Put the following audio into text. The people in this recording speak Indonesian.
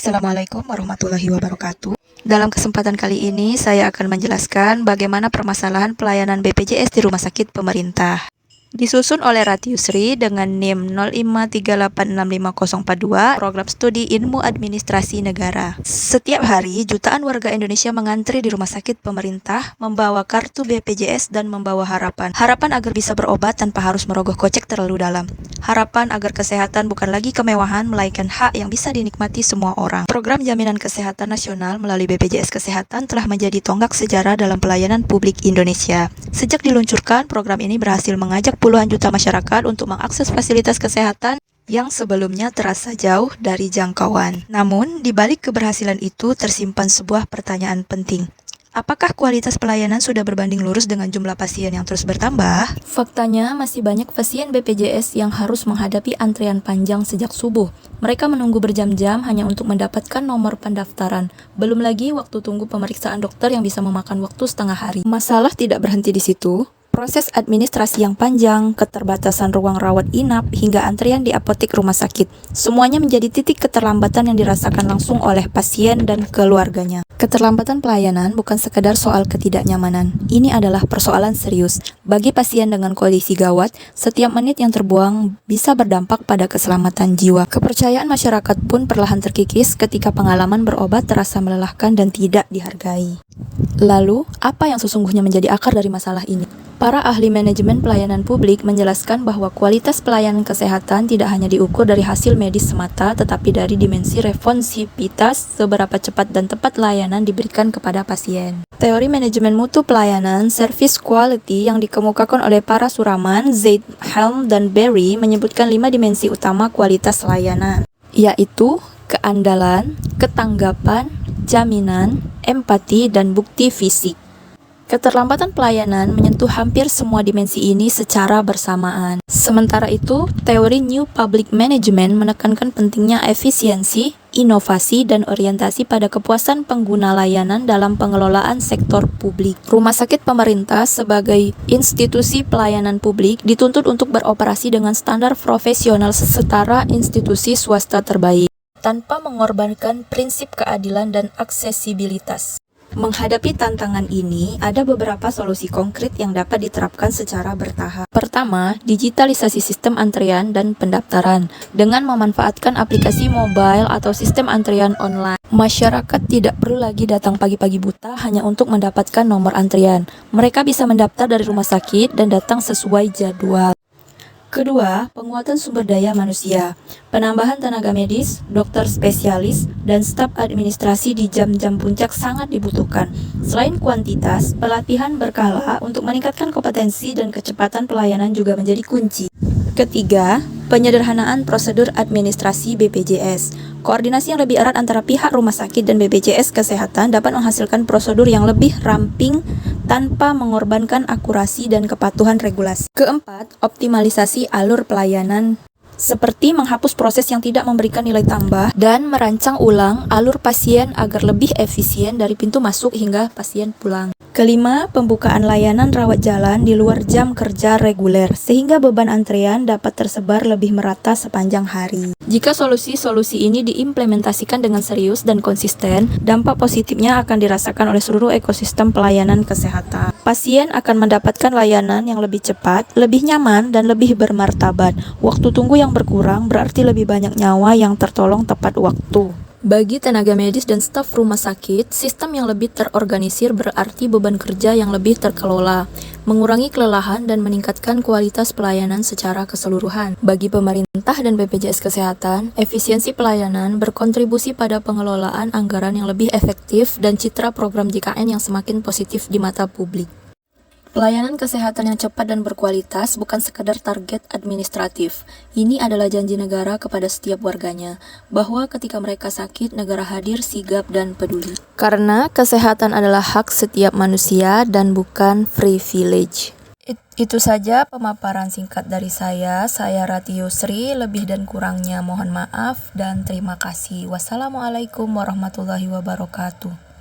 Assalamualaikum warahmatullahi wabarakatuh. Dalam kesempatan kali ini, saya akan menjelaskan bagaimana permasalahan pelayanan BPJS di rumah sakit pemerintah. Disusun oleh Ratiusri dengan NIM 0538655042, Program Studi Ilmu Administrasi Negara. Setiap hari, jutaan warga Indonesia mengantri di rumah sakit pemerintah, membawa kartu BPJS dan membawa harapan. Harapan agar bisa berobat tanpa harus merogoh kocek terlalu dalam. Harapan agar kesehatan bukan lagi kemewahan, melainkan hak yang bisa dinikmati semua orang. Program Jaminan Kesehatan Nasional melalui BPJS Kesehatan telah menjadi tonggak sejarah dalam pelayanan publik Indonesia. Sejak diluncurkan, program ini berhasil mengajak puluhan juta masyarakat untuk mengakses fasilitas kesehatan yang sebelumnya terasa jauh dari jangkauan. Namun, di balik keberhasilan itu tersimpan sebuah pertanyaan penting. Apakah kualitas pelayanan sudah berbanding lurus dengan jumlah pasien yang terus bertambah? Faktanya, masih banyak pasien BPJS yang harus menghadapi antrian panjang sejak subuh. Mereka menunggu berjam-jam hanya untuk mendapatkan nomor pendaftaran. Belum lagi waktu tunggu pemeriksaan dokter yang bisa memakan waktu setengah hari. Masalah tidak berhenti di situ. Proses administrasi yang panjang, keterbatasan ruang rawat inap, hingga antrian di apotek rumah sakit. Semuanya menjadi titik keterlambatan yang dirasakan langsung oleh pasien dan keluarganya. Keterlambatan pelayanan bukan sekedar soal ketidaknyamanan. Ini adalah persoalan serius. Bagi pasien dengan kondisi gawat, setiap menit yang terbuang bisa berdampak pada keselamatan jiwa. Kepercayaan masyarakat pun perlahan terkikis ketika pengalaman berobat terasa melelahkan dan tidak dihargai. Lalu, apa yang sesungguhnya menjadi akar dari masalah ini? Para ahli manajemen pelayanan publik menjelaskan bahwa kualitas pelayanan kesehatan tidak hanya diukur dari hasil medis semata, tetapi dari dimensi responsivitas, seberapa cepat dan tepat layanan diberikan kepada pasien. Teori manajemen mutu pelayanan, service quality, yang dikemukakan oleh para suraman, Zaid, Helm, dan Berry, menyebutkan 5 dimensi utama kualitas layanan, yaitu keandalan, ketanggapan, jaminan, empati, dan bukti fisik. Keterlambatan pelayanan menyentuh hampir semua dimensi ini secara bersamaan. Sementara itu, teori New Public Management menekankan pentingnya efisiensi, inovasi, dan orientasi pada kepuasan pengguna layanan dalam pengelolaan sektor publik. Rumah sakit pemerintah sebagai institusi pelayanan publik dituntut untuk beroperasi dengan standar profesional setara institusi swasta terbaik, tanpa mengorbankan prinsip keadilan dan aksesibilitas. Menghadapi tantangan ini, ada beberapa solusi konkret yang dapat diterapkan secara bertahap. Pertama, digitalisasi sistem antrian dan pendaftaran. Dengan memanfaatkan aplikasi mobile atau sistem antrian online, masyarakat tidak perlu lagi datang pagi-pagi buta hanya untuk mendapatkan nomor antrian. Mereka bisa mendaftar dari rumah sakit dan datang sesuai jadwal. Kedua, penguatan sumber daya manusia. Penambahan tenaga medis, dokter spesialis, dan staf administrasi di jam-jam puncak sangat dibutuhkan. Selain kuantitas, pelatihan berkala untuk meningkatkan kompetensi dan kecepatan pelayanan juga menjadi kunci. Ketiga, penyederhanaan prosedur administrasi BPJS. Koordinasi yang lebih erat antara pihak rumah sakit dan BPJS Kesehatan dapat menghasilkan prosedur yang lebih ramping tanpa mengorbankan akurasi dan kepatuhan regulasi. Keempat, optimalisasi alur pelayanan, seperti menghapus proses yang tidak memberikan nilai tambah dan merancang ulang alur pasien agar lebih efisien dari pintu masuk hingga pasien pulang. Kelima, pembukaan layanan rawat jalan di luar jam kerja reguler, sehingga beban antrean dapat tersebar lebih merata sepanjang hari. Jika solusi-solusi ini diimplementasikan dengan serius dan konsisten, dampak positifnya akan dirasakan oleh seluruh ekosistem pelayanan kesehatan. Pasien akan mendapatkan layanan yang lebih cepat, lebih nyaman, dan lebih bermartabat. Waktu tunggu yang berkurang berarti lebih banyak nyawa yang tertolong tepat waktu. Bagi tenaga medis dan staf rumah sakit, sistem yang lebih terorganisir berarti beban kerja yang lebih terkelola, mengurangi kelelahan dan meningkatkan kualitas pelayanan secara keseluruhan. Bagi pemerintah dan BPJS Kesehatan, efisiensi pelayanan berkontribusi pada pengelolaan anggaran yang lebih efektif dan citra program JKN yang semakin positif di mata publik. Pelayanan kesehatan yang cepat dan berkualitas bukan sekedar target administratif. Ini adalah janji negara kepada setiap warganya, bahwa ketika mereka sakit, negara hadir, sigap, dan peduli. Karena kesehatan adalah hak setiap manusia dan bukan privilege. Itu saja pemaparan singkat dari saya Ratiusri. Lebih dan kurangnya mohon maaf dan terima kasih. Wassalamualaikum warahmatullahi wabarakatuh.